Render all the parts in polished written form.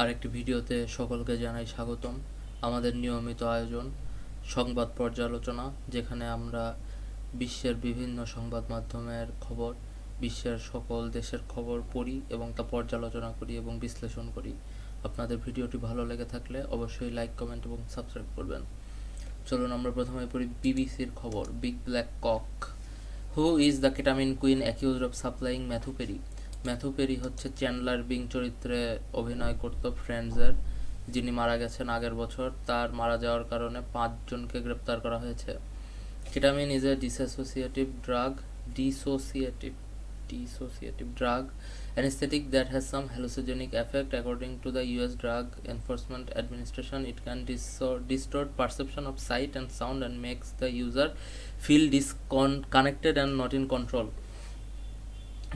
আরেকটি ভিডিওতে সকলকে জানাই স্বাগতম। আমাদের নিয়মিত আয়োজন সংবাদ পর্যালোচনা, যেখানে আমরা বিশ্বের বিভিন্ন সংবাদ মাধ্যমের খবর, বিশ্বের সকল দেশের খবর পড়ি এবং তা পর্যালোচনা করি এবং বিশ্লেষণ করি। আপনাদের ভিডিওটি ভালো লেগে থাকলে অবশ্যই লাইক, কমেন্ট এবং সাবস্ক্রাইব করবেন। চলুন আমরা প্রথমে পড়ি বিবিসির খবর। Big black cock, who is the ketamine queen accused of supplying Matthew Perry. Matthew Perry হচ্ছে চ্যান্ডলার বিং চরিত্রে অভিনয় করত ফ্রেন্ডসের, যিনি মারা গেছেন আগের বছর। তার মারা যাওয়ার কারণে 5 জনকে গ্রেপ্তার করা হয়েছে। Ketamine is a dissociative drug anesthetic that has some hallucinogenic effect. According to the US Drug Enforcement Administration, it can distort perception of sight and sound and makes the user feel disconnected and not in control.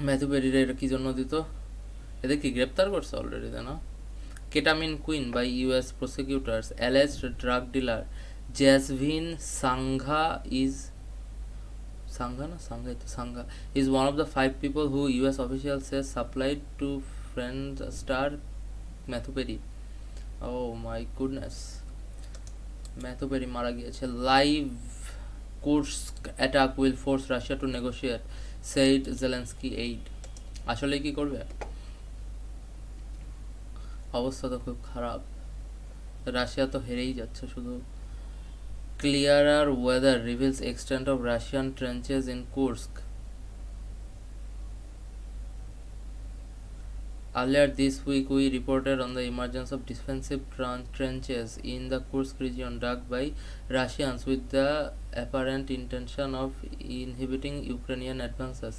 Matthew পেরিরে এটা কি জন্য দিত? এদের কি গ্রেপ্তার করছে already, তাই না? Ketamine queen by US prosecutors alleged drug dealer Jasvin Sangha is one of the 5 people who US officials says supplied to friend star Matthew Perry. Oh my goodness. Matthew Perry মারা গিয়েছে। Live Kursk attack will force Russia to negotiate, said Zelensky aide. আসলে কি করবে? অবস্থা তো খুব খারাপ। Russia তো হেরেই যাচ্ছে শুধু। Clearer weather reveals extent of Russian trenches in Kursk. Earlier this week, we reported on the emergence of defensive trenches in the Kursk region dug by Russians with the apparent intention of inhibiting Ukrainian advances.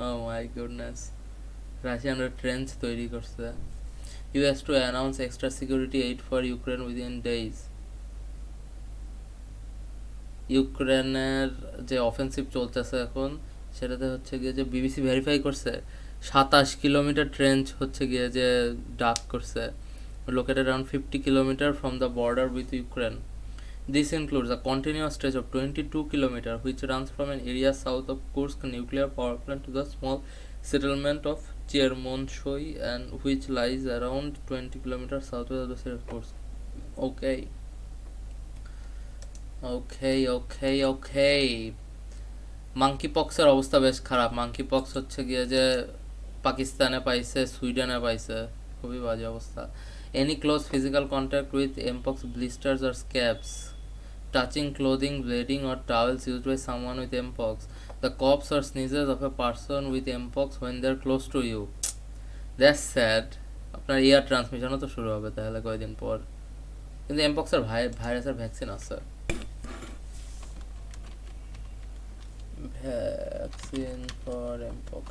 Oh my goodness. রাশিয়ানরা trench তৈরি করছে। US to announce extra security aid for Ukraine within days. ইউক্রেনের যে offensive চলতেছে এখন, সেটাতে হচ্ছে গিয়ে যে বিবিসি ভেরিফাই করছে 27 কিলোমিটার ট্রেঞ্চ হচ্ছে গিয়ে যে ডাক করছে, located around 50 kilometers from the border with Ukraine. This includes a continuous stretch of 22 kilometers which runs from an area south of Kursk nuclear power plant to the small settlement of Chermonshoy, and which lies around 20 kilometers southwest of the city of Kursk. Okay. Monkey পক্সের অবস্থা বেশ খারাপ। Monkey pox হচ্ছে গিয়ে যে পাকিস্তানে পাইছে, সুইডেনে পাইছে, খুবই বাজে অবস্থা। Any close physical contact with mpox blisters or scabs, touching clothing, bleeding or towels used by someone with mpox, the coughs or sneezes of a person with mpox when they're close to you. That's sad. আপনার air ট্রান্সমিশনও তো শুরু হবে তাহলে কয়েকদিন পর। কিন্তু এমপক্সের ভাইরাসের vaccine আছে। Vaccine for mpox.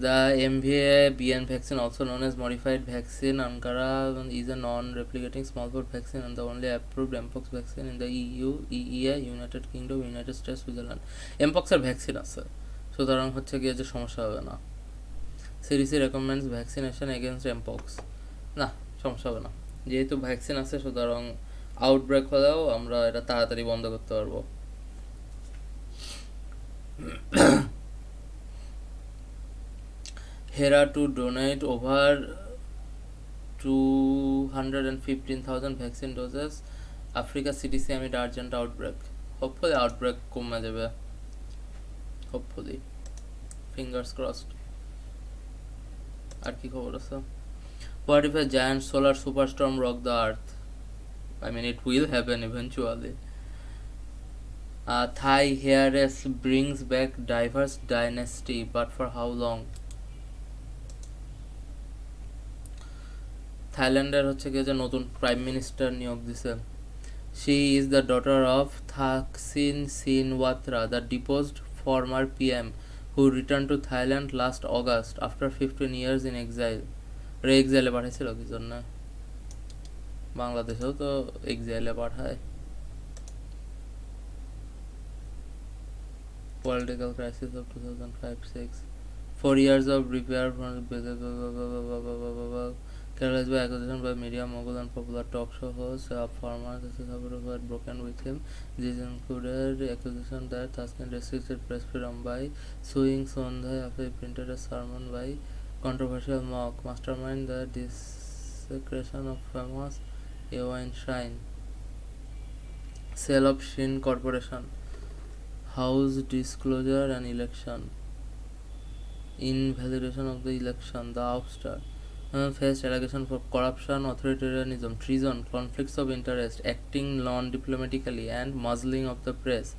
The MVA-BN vaccine, also known as modified vaccine Ankara, is a non-replicating smallpox vaccine and the only approved mpox vaccine in the EU, EEA, United Kingdom, United States, Switzerland. mpox এর vaccine আছে, সুতরাং হচ্ছে গিয়ে যে সমস্যা হবে না। CDC recommends vaccination against mpox. না, সমস্যা হবে না, যেহেতু ভ্যাকসিন আছে সুতরাং আউটব্রেক হলেও আমরা এটা তাড়াতাড়ি বন্ধ করতে পারবো। HERA to donate over 215,000 vaccine doses. Africa CDC amid urgent outbreak. Hopefully outbreak কমে যাবে, hopefully, fingers crossed. আর কি খবর আছে? What if a giant solar superstorm rock the earth? I mean, it will happen eventually. Thai heiress brings back diverse dynasty, but for how long? থাইল্যান্ডের হচ্ছে গিয়ে যে নতুন প্রাইম মিনিস্টার নিয়োগ দিছে। She is the daughter of Thaksin Shinawatra, the deposed former PM who returned to Thailand last August after 15 years in exile. এক্সাইলে পাঠাইছিল কি জন্য? বাংলাদেশেও তো এক্সাইলে পাঠায়। Political crisis of 2005-06. 4 years of repair from characterized by accusation by media mogul and popular talk show host former who had broken with him. This included accusation that Thaksin restricted press freedom by suing Sondhi after he printed a sermon by Controversial mock mastermind the desecration of famous Eowyn shrine. Sale of Shin Corporation. House disclosure and election. Invalidation of the election. The ouster. Faced allegation for corruption, authoritarianism, treason, conflicts of interest, acting non-diplomatically, and muzzling of the press.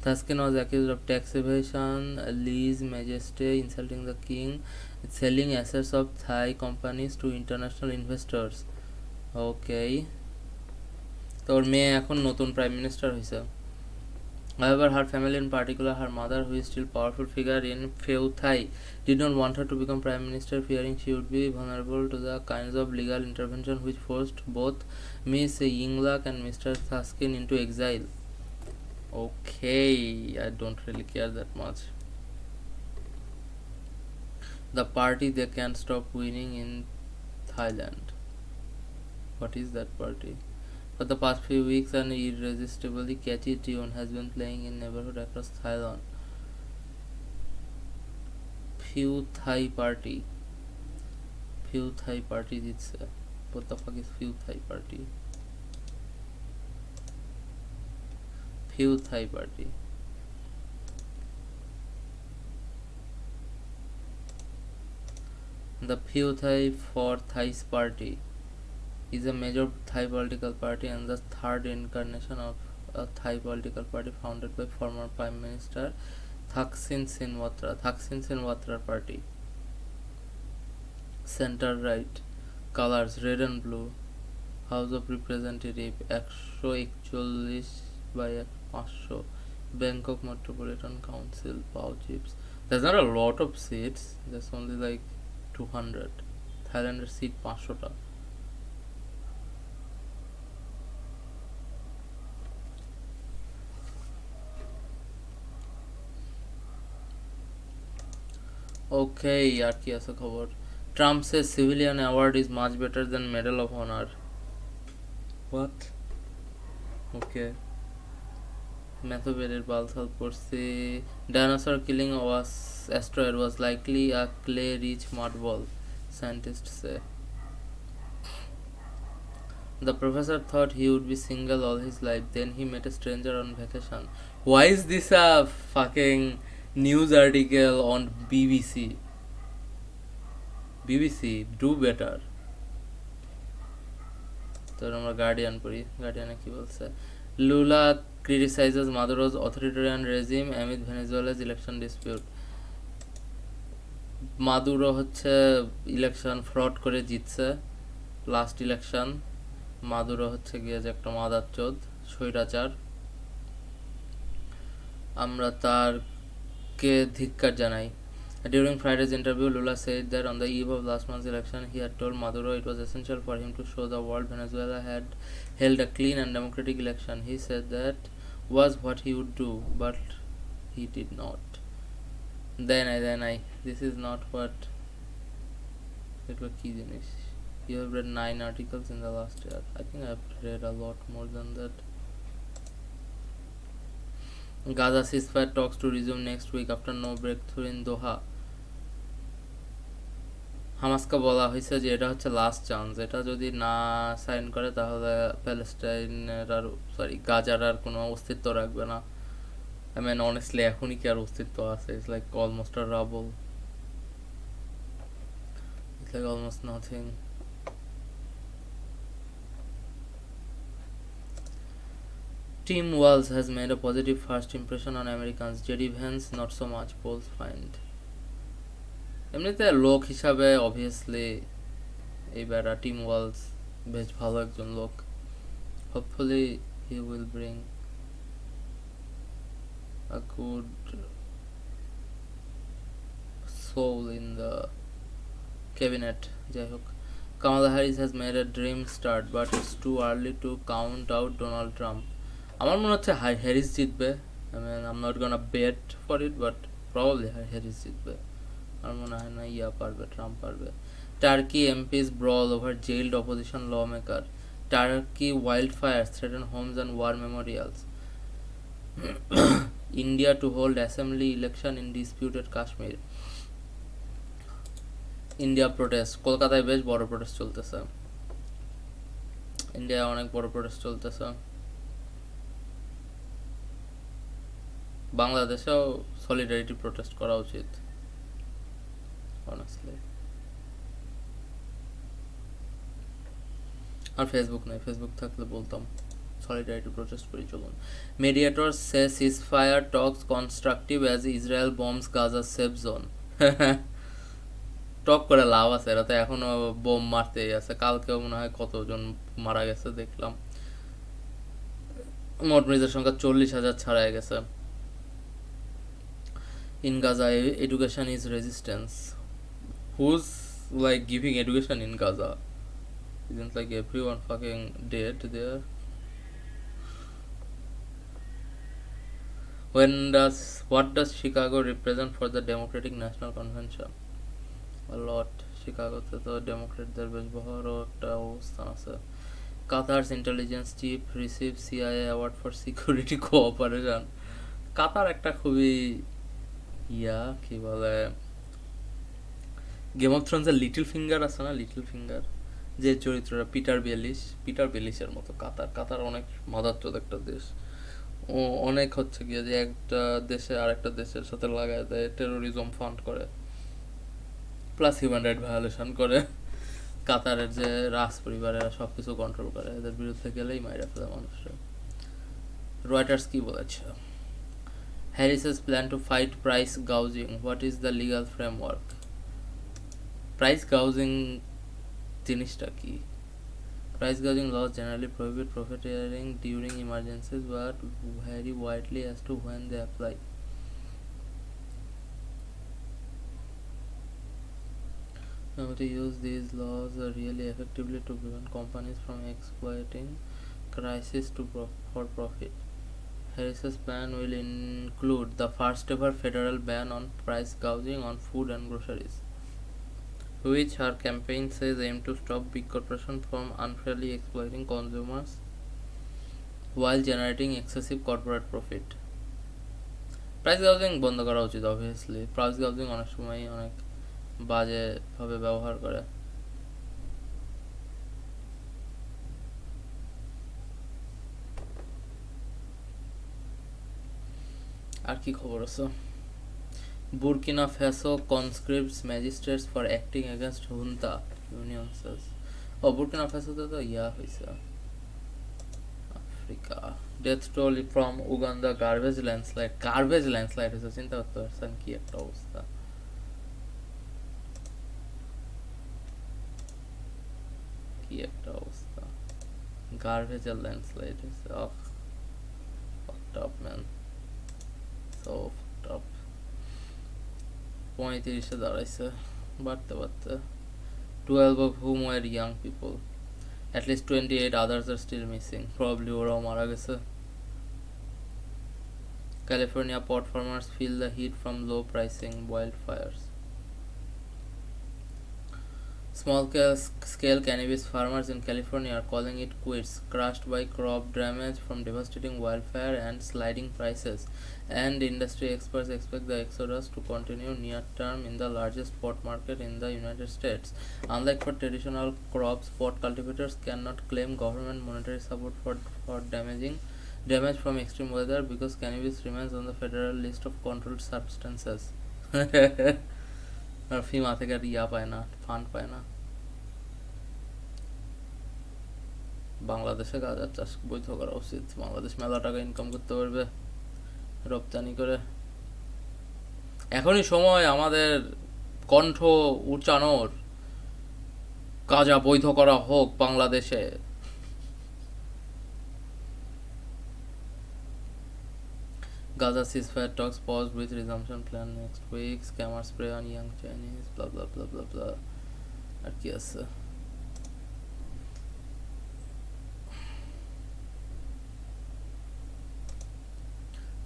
Thaksin was accused of tax evasion, lese majesty, insulting the king, selling assets of Thai companies to international investors. Okay. তোর মেয়ে এখন নতুন prime minister হয়েছে. However, her family, in particular her mother, who is still powerful figure in Pheu Thai, did not want her to become prime minister, fearing she would be vulnerable to the kinds of legal intervention which forced both Miss Yingluck and Mr. Thaksin into exile. Okay, I don't really care that much. The party they can't stop winning in Thailand. What is that party? For the past few weeks, an irresistibly catchy tune has been playing in neighborhood across Thailand. Pheu Thai Party. Pheu Thai Party দিচ্ছে. What the fuck is Pheu Thai Party? Pheu Thai Party. The Pheu Thai for Thais Party is a major Thai political party and the third incarnation of a Thai political party founded by former Prime Minister Thaksin Shinawatra. Thaksin Shinawatra Party. Center right. Colors red and blue. House of Representative 141 by 500. Bangkok Metropolitan Council. Pow chips. There's not a lot of seats. There's only like 200. Thailander seat 500 টা. Okay, আর কি আছে খবর? Trump says civilian award is much better than Medal of Honor. What? Okay. Methobated balsal পড়ছি. Dinosaur killing was asteroid was likely a clay-rich mud ball, scientists say. The professor thought he would be single all his life. Then he met a stranger on vacation. Why is this a fucking news article on BBC? BBC, do better. তো আমরা guardian পড়ি. গার্ডিয়ানে কি বলছে? Lula criticizes Maduro's authoritarian regime amid Venezuela's election dispute. Maduro হচ্ছে election fraud করে জিতছে last election. Maduro হচ্ছে গিয়ে যে একটা মাদারচোদ স্বৈরাচার. আমরা তারকে ধিক্কার জানাই. During Friday's interview, Lula said that on the eve of last month's election, he had told Maduro it was essential for him to show the world Venezuela had held a clean and democratic election. He said that was what he would do, but he did not. Then I. This is not what it was key জিনিস. You have read 9 articles in the last year. I think I've read a lot more than that. Gaza ceasefire talks to resume next week after no breakthrough in Doha. হামাসকে বলা হয়েছে যে এটা হচ্ছে last chance. এটা যদি না sign করে তাহলে প্যালেস্টাইনের আর গাজার আর কোনো অস্তিত্ব রাখবে না. I mean honestly এখনই কি আর অস্তিত্ব আছে? It's like almost a rubble. It's like almost nothing. Tim Walz has made a positive first impression on Americans. JD Vance not so much, polls find. এমনিতে লোক হিসাবে অবভিয়াসলি এই বেটা টিম ওয়ালস বেশ ভালো একজন লোক. Hopefully he will bring a good soul in the cabinet. যাই হোক, Kamala Harris has made a dream start, but it's too early to count out Donald Trump. আমার মনে হচ্ছে হ্যারিস জিতবে. I mean, I'm not gonna bet for it, but probably Harris জিতবে. আমার মনে হয় না পারবে, ট্রাম্প পারবে. Turkey MPs brawl over jailed opposition lawmaker. Turkey wildfires threaten homes and war memorials. India to hold assembly election in disputed Kashmir. India protest, কলকাতায় বেশ বড় প্রোটেস্ট চলতেছে, ইন্ডিয়ায় অনেক বড় প্রোটেস্ট চলতেছে। বাংলাদেশেও সলিডারিটি প্রোটেস্ট করা উচিত অনেস্টলি। আর ফেসবুক নেই, ফেসবুক থাকলে বলতাম সলিডারিটি প্রোটেস্ট করি চলুন। Mediators see ceasefire talks constructive as Israel bombs Gaza safe zone. Talk করে লাভ আছে, এরা তো এখনো বোম মারতেই আছে, কালকেও মনে হয় কতজন মারা গেছে দেখলাম, মোট মৃতের সংখ্যা 40,000 ছাড়াই গেছে। In Gaza, education is resistance. Who's like giving education in Gaza? Isn't like everyone fucking dead there? What does Chicago represent for the Democratic National Convention? A lot. শিকাগোতে তো ডেমোক্রেটদের বেশ বড় একটা অবস্থান আছে। Qatar's intelligence chief receive CIA award for security cooperation. Qatar একটা খুবই কি বলে, গেম অফ থ্রোনসের লিটল ফিঙ্গার আছে না, লিটল ফিঙ্গার যে চরিত্রটা পিটার বেলিসের মতো কাতার অনেক মাদারচোদ একটা দেশ। ও অনেক হচ্ছে গিয়ে যে একটা দেশে আরেকটা দেশের সাথে লাগায় দেয়, টেরোরিজম ফান্ড করে, প্লাস হিউম্যান রাইট ভায়োলেশন করে। কাতারের যে রাজ পরিবারেরা সব কিছু কন্ট্রোল করে, এদের বিরুদ্ধে গেলেই মাইরা ফেলে মানুষরা। রয়টার্স কি বলেছে? Harris's plan to fight price gouging, what is the legal framework? Price gouging জিনিসটা কি? Price gouging laws generally prohibit profiteering during emergencies but vary widely as to when they apply. To use these laws really effectively to prevent companies from exploiting crisis for profit. Harris's plan will include the first ever federal ban on price gouging on food and groceries, which her campaign says aim to stop big corporations from unfairly exploiting consumers while generating excessive corporate profit. Price gouging বন্ধ করা উচিত obviously. Price গাউজিং অনেক সময় অনেক বাজেভাবে ব্যবহার করে। আর কি খবর আছে? Burkina Faso conscripts magistrates for acting against junta, union says. Burkina Faso তো হয়েছে। Africa, death toll from Uganda, garbage landslide হয়েছে, চিন্তা করতে পারছেন কি একটা অবস্থা। কি একটা অবস্থা, গার্বেজের ল্যান্ডস্লাইড হয়েছে। Top man, so top. 35-এ দাঁড়াইছে, বাড়তে বাড়তে। 12 of whom were young people. At least 28 others are still missing. Probably ওরাও মারা গেছে। California pot farmers feel the heat from low pricing wildfires. Small-scale cannabis farmers in California are calling it quits, crushed by crop damage from devastating wildfire and sliding prices, and industry experts expect the exodus to continue near-term in the largest pot market in the United States. Unlike for traditional crops, pot cultivators cannot claim government monetary support for damage from extreme weather because cannabis remains on the federal list of controlled substances. আর ফিমা থেকে পায় না, fund পায় না। বাংলাদেশে গাঁজার চাষ বৈধ করা উচিত, বাংলাদেশ মেলা টাকা ইনকাম করতে পারবে রপ্তানি করে। এখনই সময় আমাদের কণ্ঠ উচ্চানোর, গাঁজা বৈধ করা হোক বাংলাদেশে। Gaza ceasefire talks paused with resumption plan next week. Scammer spray on young Chinese. Blah blah blah blah blah. আর কি আছে?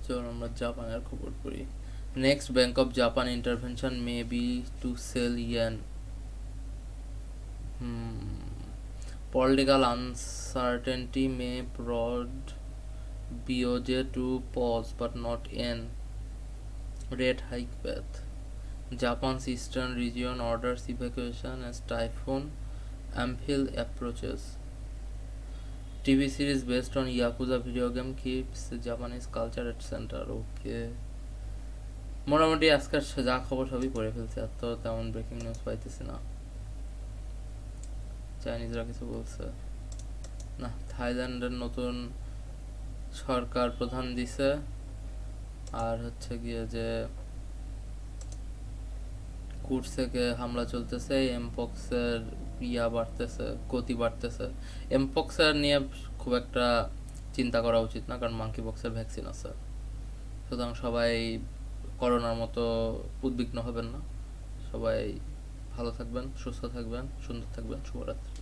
চলুন আমরা জাপানের খবর পড়ি। Next Bank of Japan intervention may be to sell yen. Political uncertainty may prod BOJ to pause but not end rate hike path. Japan's eastern region orders evacuation as typhoon Amphill approaches. TV series based on Yakuza video game keeps Japanese culture at center. Okay. মোটামুটি আজকের যা খবর সবই পড়ে ফেলছে, আর তো তেমন breaking news পাইতেছি না। চাইনিজরা কিছু বলছে না। থাইল্যান্ডের নতুন সরকার প্রধান দিছে, আর হচ্ছে গিয়ে যে কুর্সেকে হামলা চলতেছে, এমপক্সের বাড়তেছে, গতি বাড়তেছে। এমপক্সের নিয়ে খুব একটা চিন্তা করা উচিত না, কারণ মাঙ্কি পক্সের ভ্যাকসিন আছে। সুতরাং সবাই করোনার মতো উদ্বিগ্ন হবেন না। সবাই ভালো থাকবেন, সুস্থ থাকবেন, সুন্দর থাকবেন। শুভরাত্রি।